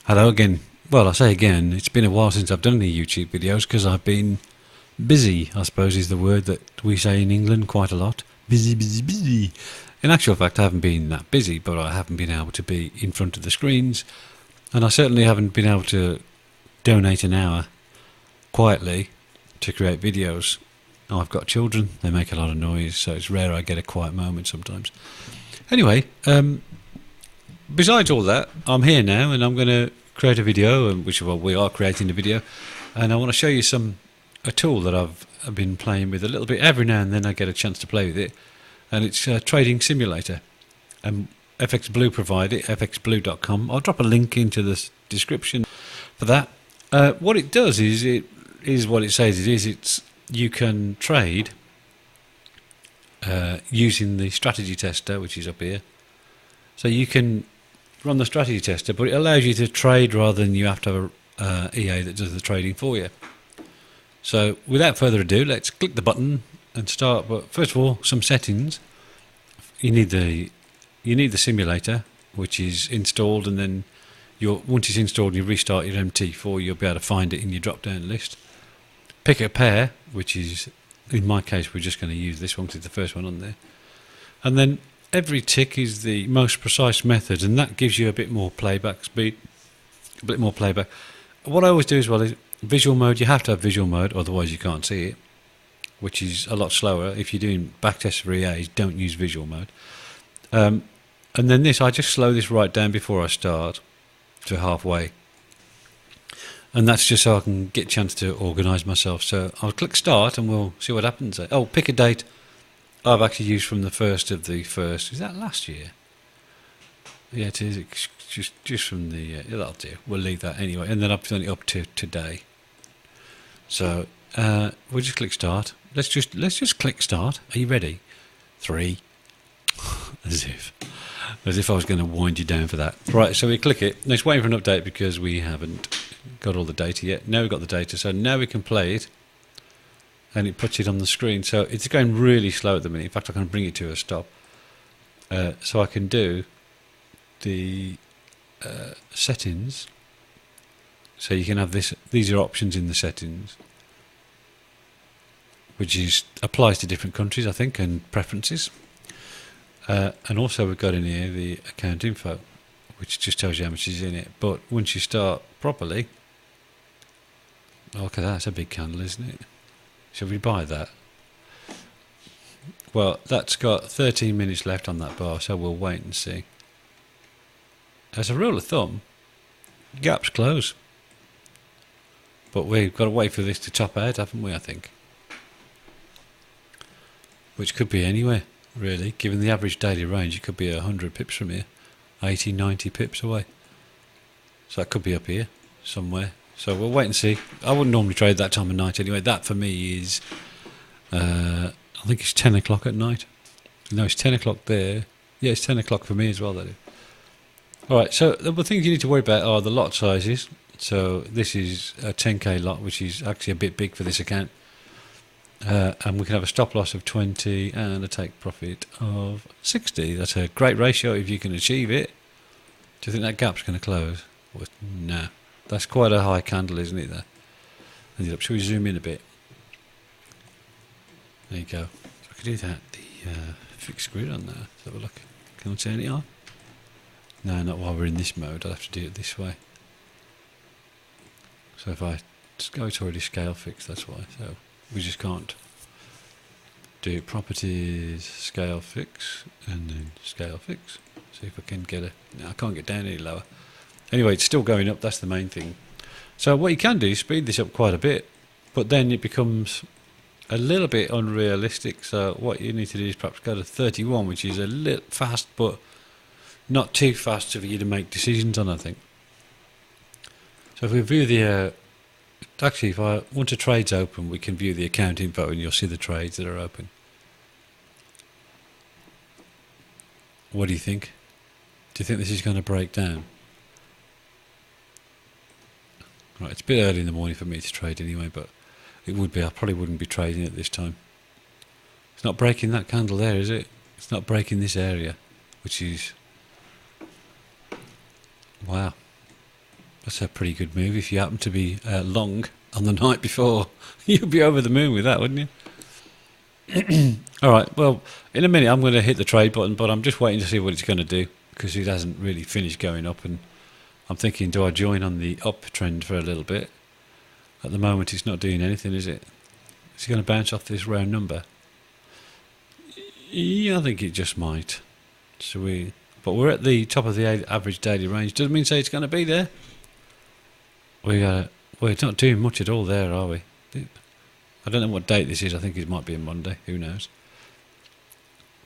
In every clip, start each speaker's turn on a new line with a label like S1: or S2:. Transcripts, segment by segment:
S1: Hello again. Well, I say again, it's been a while since I've done any YouTube videos because I've been busy, I suppose is the word that we say in England quite a lot. Busy, busy, busy. In actual fact, I haven't been that busy, but I haven't been able to be in front of the screens, and I certainly haven't been able to donate an hour quietly to create videos. Now, I've got children, they make a lot of noise, so it's rare I get a quiet moment sometimes. Anyway, besides all that, I'm here now and I'm going to create a video, which we are creating a video, and I want to show you a tool that I've been playing with a little bit. Every now and then I get a chance to play with it, and it's a trading simulator. FX Blue provide it, fxblue.com. I'll drop a link into the description for that. What it does is, it is what it says it is. You can trade using the strategy tester, which is up here. So you can run the strategy tester, but it allows you to trade rather than you have to have a EA that does the trading for you. So without further ado, let's click the button and start. But first of all, some settings. You need the simulator, which is installed, and then once it's installed, you restart your MT4. You'll be able to find it in your drop-down list. Pick a pair, which is, in my case, we're just going to use this one because it's the first one on there. And then every tick is the most precise method, and that gives you a bit more playback speed, a bit more playback. What I always do as well is visual mode. You have to have visual mode, otherwise you can't see it, which is a lot slower. If you're doing backtest for EAs, don't use visual mode. And then this, I just slow this right down before I start to halfway. And that's just so I can get a chance to organise myself. So I'll click start and we'll see what happens. Oh, pick a date. I've actually used from the 1st of the 1st. Is that last year? Yeah, it is. It's just from the... yeah, that'll do. We'll leave that anyway. And then I've done it up to today. So we'll just click start. Let's just click start. Are you ready? 3. As if I was going to wind you down for that. Right, so we click it. Now it's waiting for an update because we haven't got all the data yet. Now we've got the data, so now we can play it, and it puts it on the screen. So it's going really slow at the minute. In fact, I can bring it to a stop. So I can do the settings. So you can have this. These are options in the settings, which applies to different countries, I think, and preferences. And also we've got in here the account info, which just tells you how much is in it. But once you start properly, oh, look at that, that's a big candle, isn't it? Shall we buy that? Well, that's got 13 minutes left on that bar, so we'll wait and see. As a rule of thumb, gaps close. But we've got to wait for this to top out, haven't we, I think? Which could be anywhere, really. Given the average daily range, it could be 100 pips from here. 80, 90 pips away. So that could be up here somewhere. So we'll wait and see. I wouldn't normally trade that time of night anyway. That for me is, I think it's 10 o'clock at night. No, it's 10 o'clock there. Yeah, it's 10 o'clock for me as well, that is. Alright, so the things you need to worry about are the lot sizes. So this is a 10k lot, which is actually a bit big for this account. And we can have a stop loss of 20 and a take profit of 60. That's a great ratio if you can achieve it. Do you think that gap's going to close? No. That's quite a high candle, isn't it, there? Shall we zoom in a bit? There you go. So I could do that. The fixed grid on there. Let's have a look. Can I turn it on? No, not while we're in this mode. I'll have to do it this way. So if I... it's already scale fixed, that's why. So we just can't do properties, scale fix, and then scale fix. See if I can get no, I can't get down any lower. Anyway, it's still going up, that's the main thing. So what you can do is speed this up quite a bit, but then it becomes a little bit unrealistic. So what you need to do is perhaps go to 31, which is a little fast, but not too fast for you to make decisions on, I think. So if we view the... actually, once a trade's open, we can view the account info and you'll see the trades that are open. What do you think? Do you think this is going to break down? Right, it's a bit early in the morning for me to trade anyway, but it would be. I probably wouldn't be trading at this time. It's not breaking that candle there, is it? It's not breaking this area, which is... wow. That's a pretty good move. If you happen to be long on the night before, you'd be over the moon with that, wouldn't you? All right, well, in a minute I'm going to hit the trade button, but I'm just waiting to see what it's going to do, because it hasn't really finished going up, and I'm thinking, do I join on the uptrend for a little bit? At the moment it's not doing anything, is it? Is it going to bounce off this round number? Yeah, I think it just might. But we're at the top of the average daily range. Doesn't mean say it's going to be there. Well, it's not doing much at all there, are we? I don't know what date this is. I think it might be a Monday. Who knows?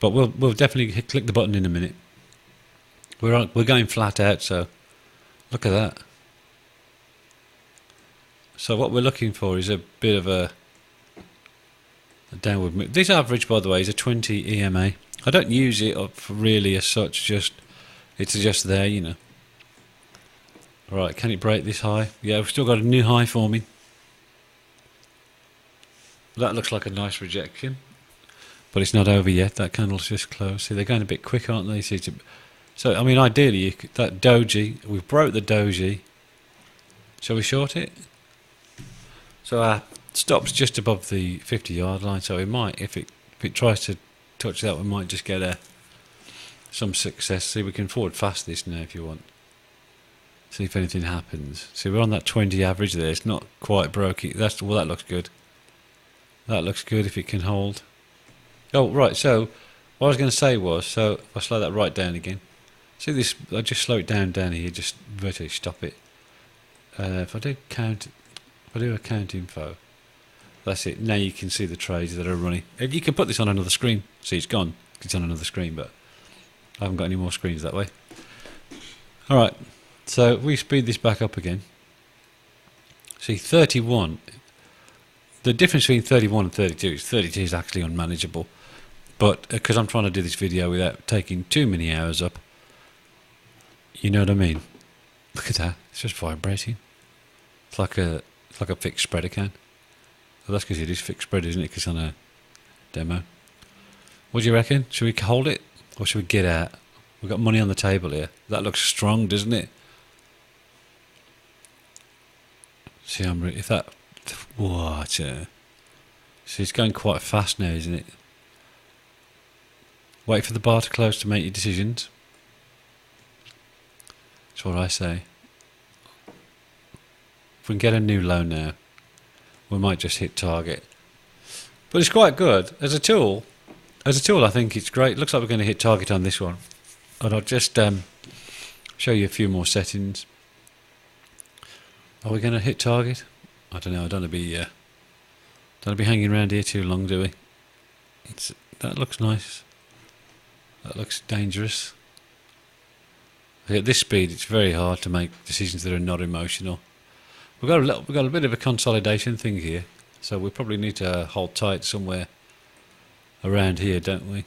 S1: But we'll definitely click the button in a minute. We're going flat out, so look at that. So what we're looking for is a bit of a downward move. This average, by the way, is a 20 EMA. I don't use it up really as such. It's just there, you know. All right, can it break this high? Yeah, we've still got a new high forming. That looks like a nice rejection, but it's not over yet. That candle's just closed. See, they're going a bit quick, aren't they? So, I mean, ideally, that doji, we've broke the doji. Shall we short it? So our stop's just above the 50-yard line, so we might, if it tries to touch that, we might just get some success. See, we can forward fast this now if you want. See if anything happens. See, we're on that 20 average there. It's not quite broke. That looks good. That looks good if it can hold. Oh, right, so what I was going to say was, so if I slow that right down again. See this, I just slow it down here, just virtually stop it. If I do a count info, that's it. Now you can see the trades that are running. You can put this on another screen. See, it's gone. It's on another screen, but I haven't got any more screens that way. Alright, so if we speed this back up again. See, 31. The difference between 31 and 32 is 32 is actually unmanageable. But because I'm trying to do this video without taking too many hours up, you know what I mean? Look at that. It's just vibrating. It's like a fixed spread account. Well, that's because it is fixed spread, isn't it? Because it's on a demo. What do you reckon? Should we hold it or should we get out? We've got money on the table here. That looks strong, doesn't it? See, if that. What? See, it's going quite fast now, isn't it? Wait for the bar to close to make your decisions. That's what I say. If we can get a new low now, we might just hit target. But it's quite good as a tool. As a tool, I think it's great. Looks like we're going to hit target on this one. And I'll just show you a few more settings. Are we going to hit target? I don't know. I don't want to be hanging around here too long, do we? That looks nice. That looks dangerous. At this speed, it's very hard to make decisions that are not emotional. We've got a bit of a consolidation thing here, so we probably need to hold tight somewhere around here, don't we?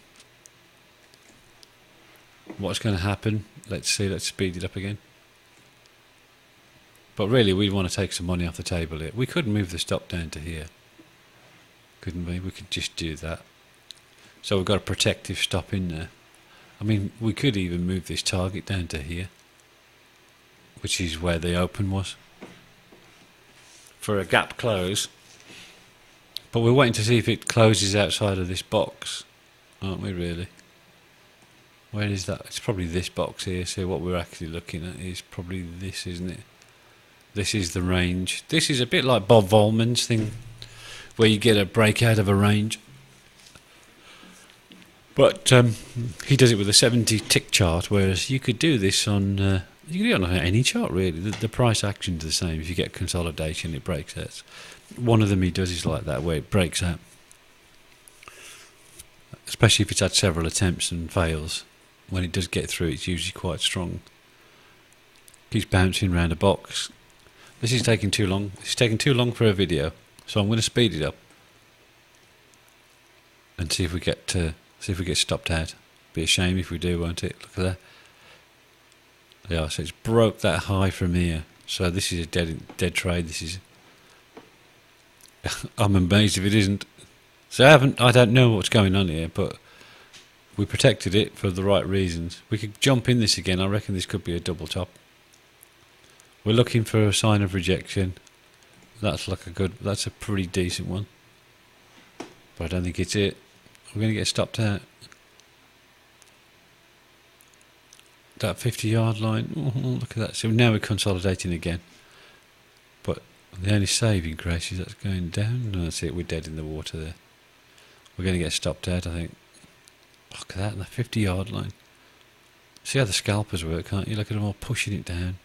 S1: What's going to happen? Let's see. Let's speed it up again. But really, we want to take some money off the table here. We could move the stop down to here, couldn't we? We could just do that. So we've got a protective stop in there. I mean, we could even move this target down to here, which is where the open was, for a gap close. But we're waiting to see if it closes outside of this box, aren't we, really? Where is that? It's probably this box here. So what we're actually looking at is probably this, isn't it? This is the range. This is a bit like Bob Vollman's thing, where you get a breakout of a range. But he does it with a 70 tick chart, whereas you could do this on you can do it on any chart, really. The price action's the same. If you get consolidation, it breaks out. One of them he does is like that, where it breaks out, especially if it's had several attempts and fails. When it does get through, it's usually quite strong. Keeps bouncing around a box. This is taking too long. It's taking too long for a video, so I'm going to speed it up and see if we get stopped out. Be a shame if we do, won't it? Look at that. Yeah, so it's broke that high from here. So this is a dead trade. This is. I'm amazed if it isn't. So I don't know what's going on here, but we protected it for the right reasons. We could jump in this again. I reckon this could be a double top. We're looking for a sign of rejection. That's like that's a pretty decent one. But I don't think it's it. We're going to get stopped out. That 50-yard line. Oh, look at that. So now we're consolidating again. But the only saving grace is that's going down. No, that's it. We're dead in the water there. We're going to get stopped out, I think. Look at that, the 50-yard line. See how the scalpers work, can't you? Look at them all pushing it down.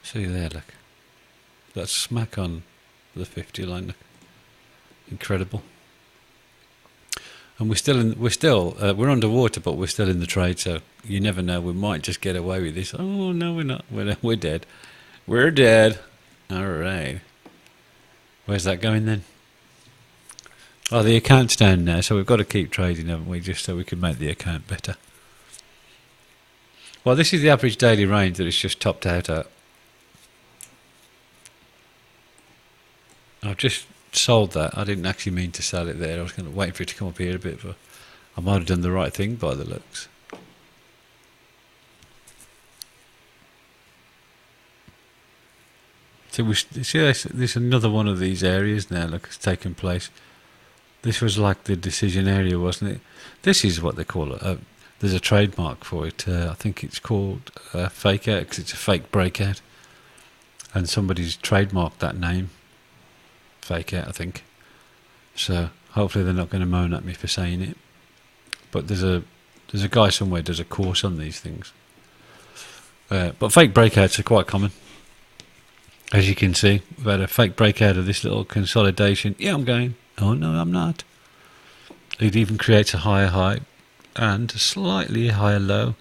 S1: See there, look. That's smack on the 50 line. Look. Incredible. And we're underwater, but we're still in the trade. So you never know. We might just get away with this. Oh no, we're not. We're dead. We're dead. All right. Where's that going then? Oh, the account's down now, so we've got to keep trading, haven't we? Just so we can make the account better. Well, this is the average daily range that it's just topped out at. I've just sold that. I didn't actually mean to sell it there. I was going to wait for it to come up here a bit, but I might have done the right thing by the looks. So we see this another one of these areas now. Look, it's taken place. This was like the decision area, wasn't it? This is what they call it. There's a trademark for it. I think it's called fake out because it's a fake breakout, and somebody's trademarked that name. Fake out, I think. So hopefully they're not going to moan at me for saying it. But there's a guy somewhere does a course on these things. But fake breakouts are quite common. As you can see, we've had a fake breakout of this little consolidation. Yeah, I'm going. Oh no, I'm not. It even creates a higher high and a slightly higher low.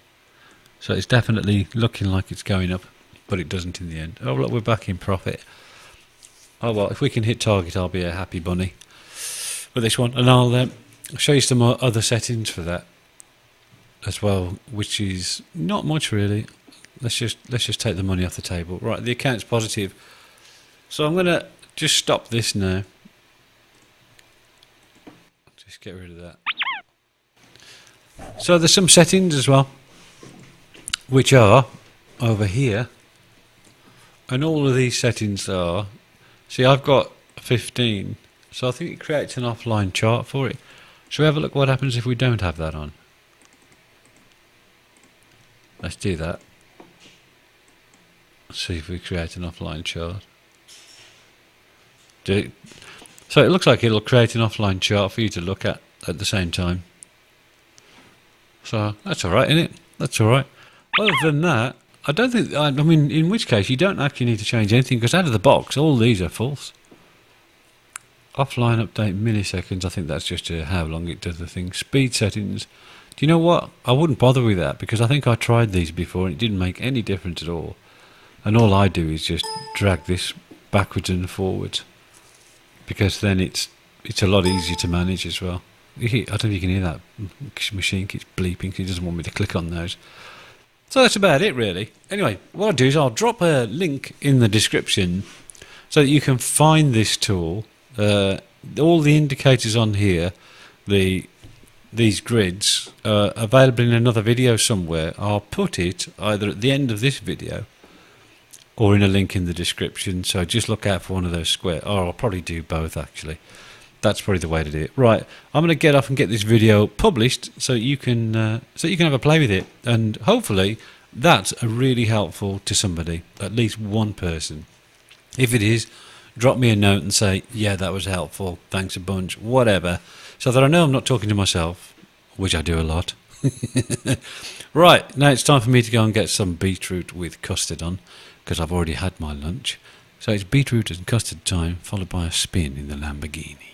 S1: So it's definitely looking like it's going up, but it doesn't in the end. Oh look, we're back in profit. Oh well, if we can hit target, I'll be a happy bunny with this one. And I'll show you some other settings for that as well, which is not much really. Let's just take the money off the table. Right, the account's positive. So I'm going to just stop this now. Just get rid of that. So there's some settings as well, which are over here. And all of these settings are... See, I've got 15. So I think it creates an offline chart for it. Shall we have a look what happens if we don't have that on? Let's do that. See if we create an offline chart. So it looks like it'll create an offline chart for you to look at the same time. So that's alright, isn't it? That's alright. Other than that, I don't think, I mean, in which case you don't actually need to change anything, because out of the box, all these are false. Offline update milliseconds, I think that's just how long it does the thing. Speed settings. Do you know what? I wouldn't bother with that, because I think I tried these before and it didn't make any difference at all. And all I do is just drag this backwards and forwards, because then it's a lot easier to manage as well. I don't know if you can hear that machine keeps bleeping because it doesn't want me to click on those. So that's about it really. Anyway, what I'll do is I'll drop a link in the description so that you can find this tool. All the indicators on here, these grids, are available in another video somewhere. I'll put it either at the end of this video or in a link in the description, so just look out for one of those square, or I'll probably do both actually. That's probably the way to do it. Right, I'm going to get off and get this video published so you can have a play with it, and hopefully that's really helpful to somebody, at least one person. If it is, drop me a note and say, yeah, that was helpful, thanks a bunch, whatever, so that I know I'm not talking to myself, which I do a lot. Right, now it's time for me to go and get some beetroot with custard on, because I've already had my lunch. So it's beetroot and custard time, followed by a spin in the Lamborghini.